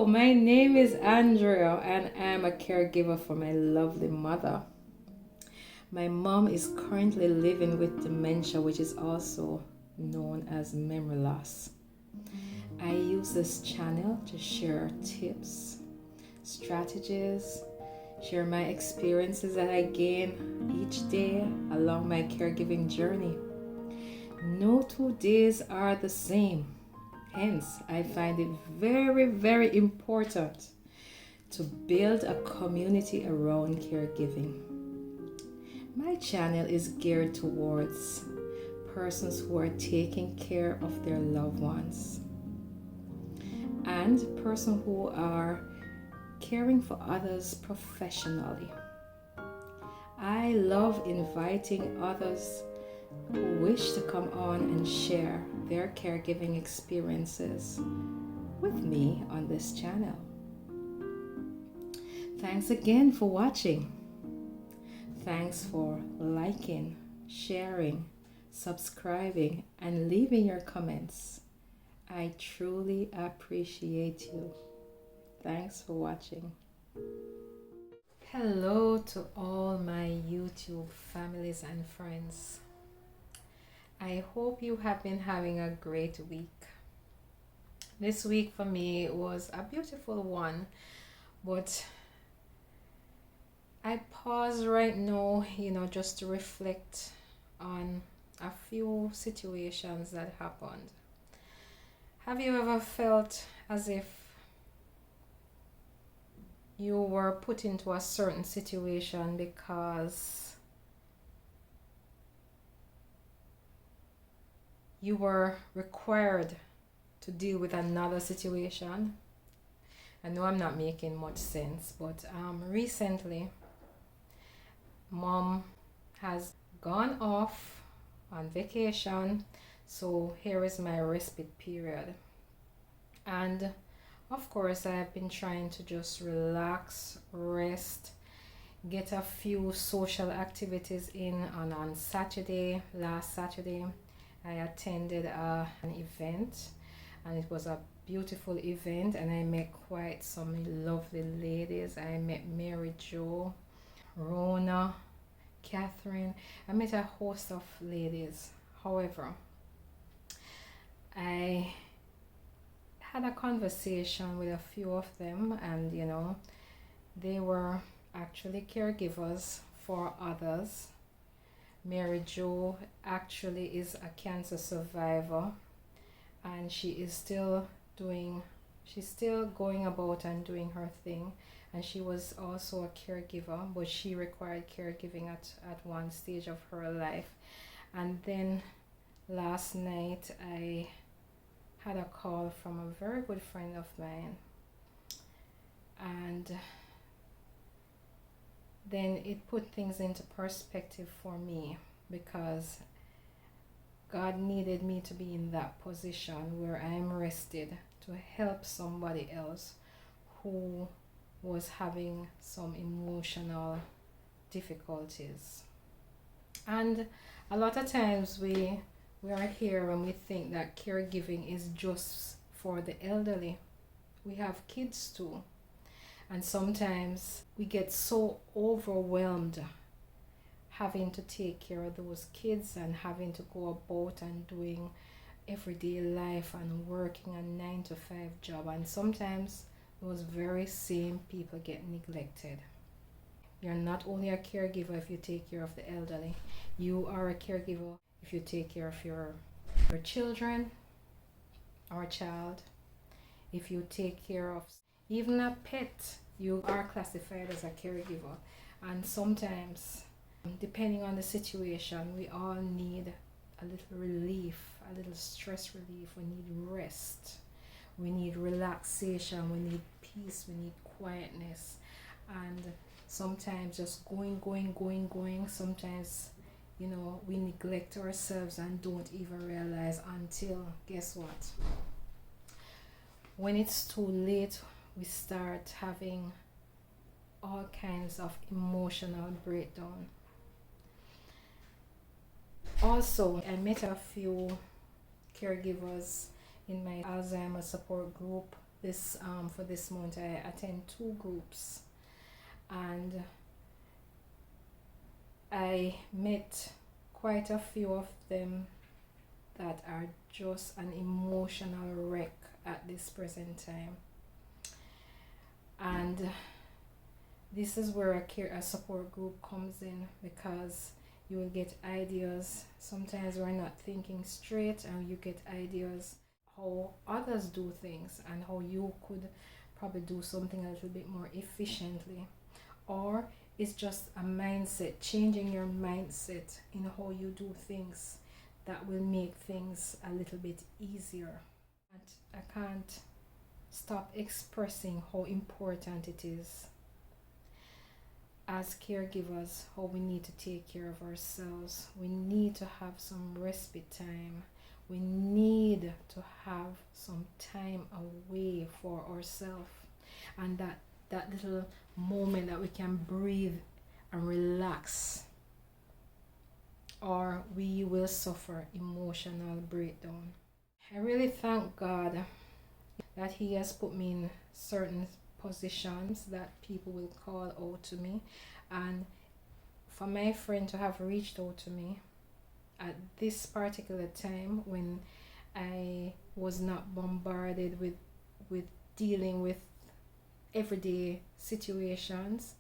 my name is Andrea and I'm a caregiver for my lovely mother. My mom is currently living with dementia, which is also known as memory loss. I use this channel to share tips, strategies, share my experiences that I gain each day along my caregiving journey. No 2 days are the same. Hence, I find it very, very important to build a community around caregiving. My channel is geared towards persons who are taking care of their loved ones and persons who are caring for others professionally. I love inviting others who wish to come on and share their caregiving experiences with me on this channel. Thanks again for watching. Thanks for liking, sharing, subscribing, and leaving your comments. I truly appreciate you. Thanks for watching. Hello to all my YouTube families and friends. I hope you have been having a great week. This week for me was a beautiful one, but I pause right now, just to reflect on a few situations that happened. Have you ever felt as if you were put into a certain situation because you were required to deal with another situation? I know I'm not making much sense, but recently mom has gone off on vacation, so here is my respite period. And of course, I've been trying to just relax, rest, get a few social activities in. And on last Saturday, I attended an event, and it was a beautiful event, and I met quite some lovely ladies. I met Mary Jo, Rona, Catherine. I met a host of ladies. However, I had a conversation with a few of them, and they were actually caregivers for others. Mary Jo actually is a cancer survivor, and she's still going about and doing her thing. And she was also a caregiver, but she required caregiving at one stage of her life. And then last night I had a call from a very good friend of mine, and then it put things into perspective for me, because God needed me to be in that position where I'm rested to help somebody else who was having some emotional difficulties. And a lot of times we are here and we think that caregiving is just for the elderly. We have kids too. And sometimes we get so overwhelmed having to take care of those kids and having to go about and doing everyday life and working a 9-to-5 job. And sometimes those very same people get neglected. You're not only a caregiver if you take care of the elderly. You are a caregiver if you take care of your children or child. If you take care of even a pet, you are classified as a caregiver. And sometimes, depending on the situation, we all need a little relief, a little stress relief. We need rest. We need relaxation. We need peace. We need quietness. And sometimes just going. Sometimes, we neglect ourselves and don't even realize until, guess what? When it's too late, we start having all kinds of emotional breakdown. Also, I met a few caregivers in my Alzheimer's support group this for this month. I attend 2 groups, and I met quite a few of them that are just an emotional wreck at this present time. And this is where a support group comes in, because you will get ideas. Sometimes we're not thinking straight, and you get ideas how others do things and how you could probably do something a little bit more efficiently. Or it's just a mindset, changing your mindset in how you do things, that will make things a little bit easier. And I can't stop expressing how important it is as caregivers, how we need to take care of ourselves. We need to have some respite time. We need to have some time away for ourselves, and that little moment that we can breathe and relax, or we will suffer emotional breakdown. I really thank God that He has put me in certain positions that people will call out to me, and for my friend to have reached out to me at this particular time when I was not bombarded with dealing with everyday situations.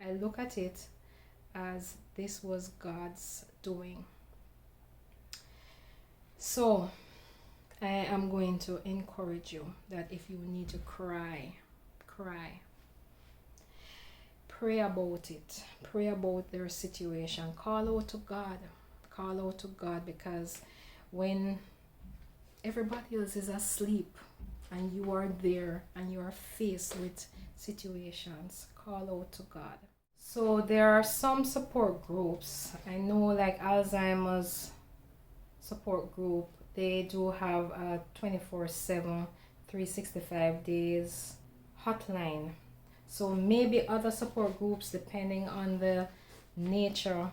I look at it as this was God's doing. So I am going to encourage you that if you need to cry, pray about it, pray about their situation, call out to God, because when everybody else is asleep and you are there and you are faced with situations, call out to God. So there are some support groups. I know, like Alzheimer's support group, they do have a 24/7 365 days hotline. So maybe other support groups, depending on the nature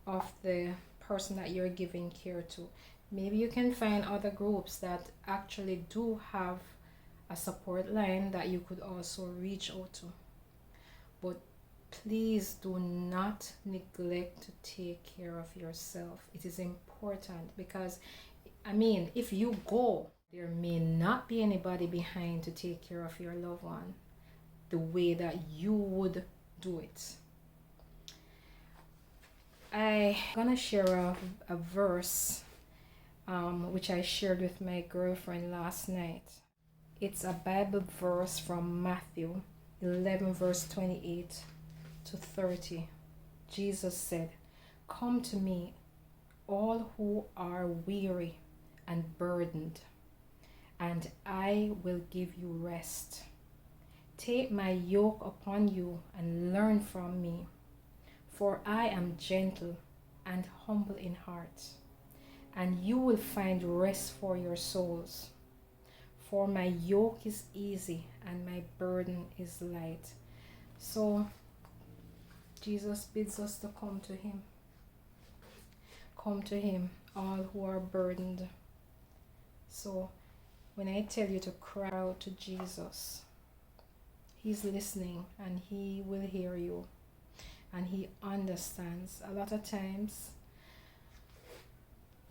of the person that you're giving care to, maybe you can find other groups that actually do have a support line that you could also reach out to. But please do not neglect to take care of yourself. It is important, because if you go, there may not be anybody behind to take care of your loved one the way that you would do it. I'm gonna share a verse which I shared with my girlfriend last night. It's a Bible verse from Matthew 11 verse 28 to 30. Jesus said, "Come to me, all who are weary and burdened, and I will give you rest. Take my yoke upon you and learn from me, for I am gentle and humble in heart, and you will find rest for your souls. For my yoke is easy and my burden is light." So Jesus bids us to come to Him. Come to Him, all who are burdened. So when I tell you to cry out to Jesus, He's listening and He will hear you, and He understands. A lot of times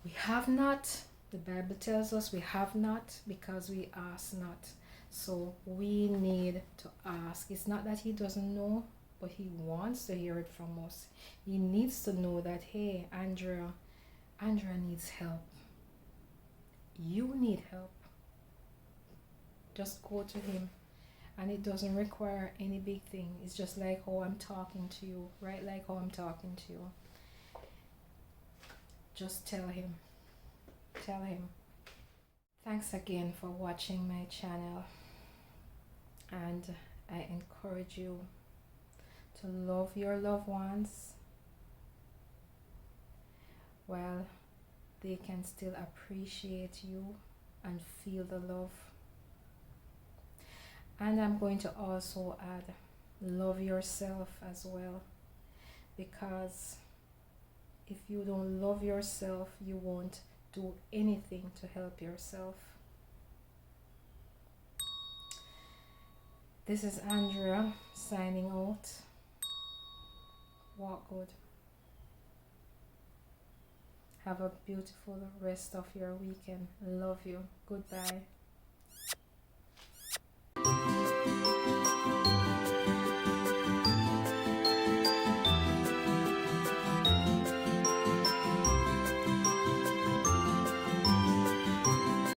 we have not. The Bible tells us we have not because we ask not. So we need to ask. It's not that He doesn't know, but He wants to hear it from us. He needs to know that, hey, Andrea needs help. You need help. Just go to Him. And it doesn't require any big thing. It's just like how I'm talking to you, right? Like how I'm talking to you. Just tell Him. Tell Him. Thanks again for watching my channel. And I encourage you to love your loved ones while they can still appreciate you and feel the love. And I'm going to also add, love yourself as well, because if you don't love yourself, you won't do anything to help yourself. This is Andrea signing out. Walk good. Have a beautiful rest of your weekend. Love you. Goodbye.